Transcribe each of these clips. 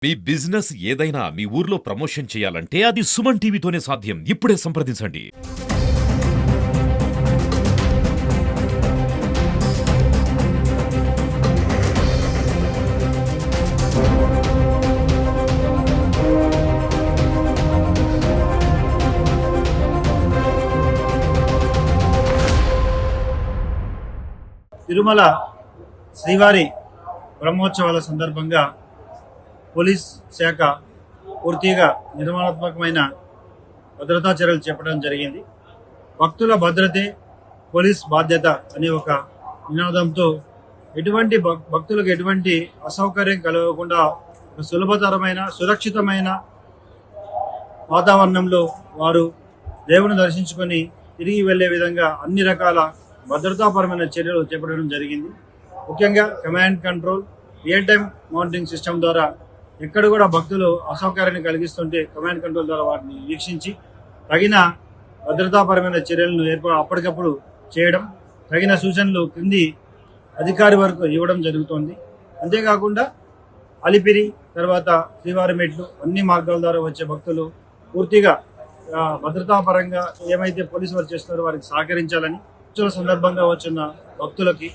మీ business ఏదైనా మీ ఊర్లో promotion చేయాలంటే అది సుమన్ టీవీతోనే సాధ్యం. ఇప్పుడే సంప్రదించండి. తిరుమల శ్రీవారి బ్రహ్మోత్సవాల సందర్భంగా పోలీస్ శాఖ పూర్తిగా నిర్మాణాత్మకమైన భద్రతా చర్యలు చేపట్టడం జరిగింది. భక్తుల భద్రతే పోలీస్ బాధ్యత అనే ఒక నినాదంతో ఎటువంటి భక్తులకు ఎటువంటి అసౌకర్యం కలగకుండా ఒక సులభతరమైన సురక్షితమైన వాతావరణంలో వారు దేవుని దర్శించుకొని తిరిగి వెళ్లే విధంగా అన్ని రకాల భద్రతాపరమైన చర్యలు చేపట్టడం జరిగింది. ముఖ్యంగా command control real time monitoring system ద్వారా ఎక్కడ కూడా భక్తులు అసౌకర్యాన్ని కలిగిస్తుంటే కమాండ్ కంట్రోల్ ద్వారా వాటిని వీక్షించి తగిన భద్రతాపరమైన చర్యలను అప్పటికప్పుడు చేయడం, తగిన సూచనలు క్రింది అధికారి వరకు ఇవ్వడం జరుగుతోంది. అంతేకాకుండా అలిపిరి తర్వాత శ్రీవారి మెట్లు అన్ని మార్గాల ద్వారా వచ్చే భక్తులు పూర్తిగా భద్రతాపరంగా ఏమైతే పోలీసు వారు చేస్తున్నారో వారికి సహకరించాలని సందర్భంగా వచ్చిన భక్తులకి,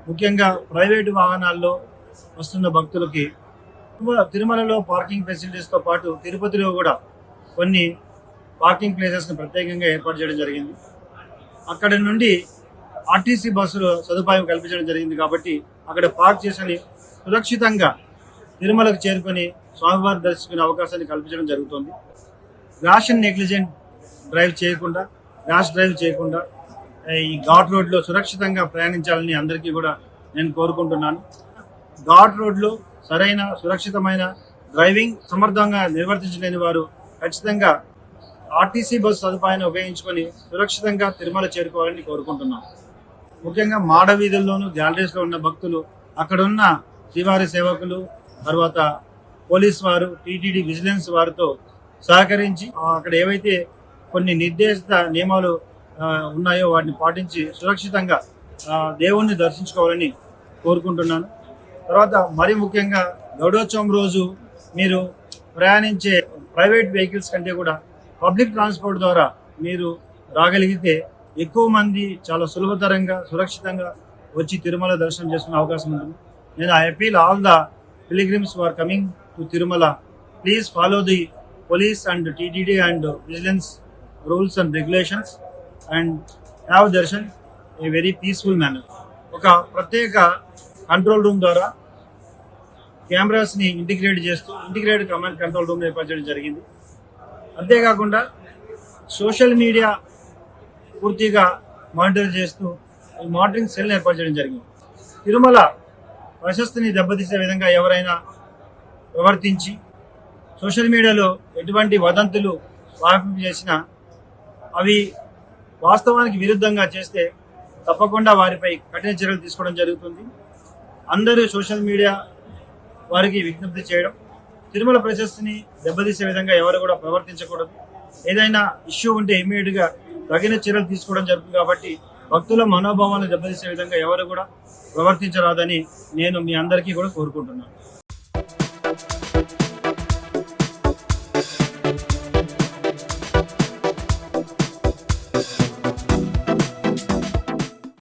ముఖ్యంగా ప్రైవేటు వాహనాల్లో వస్తున్న భక్తులకి తిరుమలలో పార్కింగ్ ఫెసిలిటీస్తో పాటు తిరుపతిలో కూడా కొన్ని పార్కింగ్ ప్లేసెస్ని ప్రత్యేకంగా ఏర్పాటు చేయడం జరిగింది. అక్కడి నుండి ఆర్టీసీ బస్సులు సదుపాయం కల్పించడం జరిగింది. కాబట్టి అక్కడ పార్క్ చేసుకుని సురక్షితంగా తిరుమలకు చేరుకొని స్వామివారి దర్శించుకునే అవకాశాన్ని కల్పించడం జరుగుతుంది. ర్యాష్ అండ్ నెగ్లిజెంట్ డ్రైవ్ చేయకుండా ఈ ఘాట్ రోడ్లో సురక్షితంగా ప్రయాణించాలని అందరికీ కూడా నేను కోరుకుంటున్నాను. ఘాట్ రోడ్లో సరైన సురక్షితమైన డ్రైవింగ్ సమర్థంగా నిర్వర్తించలేని వారు ఖచ్చితంగా ఆర్టీసీ బస్సు సదుపాయాన్ని ఉపయోగించుకొని సురక్షితంగా తిరుమల చేరుకోవాలని కోరుకుంటున్నాను. ముఖ్యంగా మాడ వీధుల్లోనూ గ్యాలరీస్లో ఉన్న భక్తులు అక్కడున్న శ్రీవారి సేవకులు తర్వాత పోలీస్ వారు టీటీడీ విజిలెన్స్ వారితో సహకరించి అక్కడ ఏవైతే కొన్ని నిర్దేశిత నియమాలు ఉన్నాయో వాటిని పాటించి సురక్షితంగా దేవుణ్ణి దర్శించుకోవాలని కోరుకుంటున్నాను. తర్వాత మరి ముఖ్యంగా గరుడోత్సవం రోజు మీరు ప్రయాణించే ప్రైవేట్ వెహికల్స్ కంటే కూడా పబ్లిక్ ట్రాన్స్పోర్ట్ ద్వారా మీరు రాగలిగితే ఎక్కువ మంది చాలా సులభతరంగా సురక్షితంగా వచ్చి తిరుమల దర్శనం చేసుకునే అవకాశం ఉంటుంది. నేను I appeal all the pilgrims who are coming to Tirumala, please follow the police and TTD and vigilance rules and regulations and have darshan a very peaceful manner. ఒక ప్రత్యేక కంట్రోల్ రూమ్ ద్వారా కెమెరాస్ ని integrated command control room ఏర్పాటు చేయడం జరిగింది. అంతేకాకుండా social media పూర్తిగా monitor చేస్తూ మానిటరింగ్ సెల్ ఏర్పాటు చేయడం జరిగింది. తిరుమల ప్రశస్తిని దెబ్బతీసే విధంగా ఎవరైనా ప్రవర్తించి సోషల్ మీడియాలో ఎటువంటి వదంతులు వ్యాపింపు చేసినా అవి వాస్తవానికి విరుద్ధంగా చేస్తే తప్పకుండా వారిపై కఠిన చర్యలు తీసుకోవడం జరుగుతుంది. అందరూ సోషల్ మీడియా వారికి విజ్ఞప్తి చేయడం, తిరుమల ప్రశస్తిని దెబ్బతీసే విధంగా ఎవరు కూడా ప్రవర్తించకూడదు. ఏదైనా ఇష్యూ ఉంటే ఇమ్మీడియట్గా తగిన చర్యలు తీసుకోవడం జరుగుతుంది. కాబట్టి భక్తుల మనోభావాలను దెబ్బతీసే విధంగా ఎవరు కూడా ప్రవర్తించరాదని నేను మీ అందరికీ కూడా కోరుకుంటున్నాను.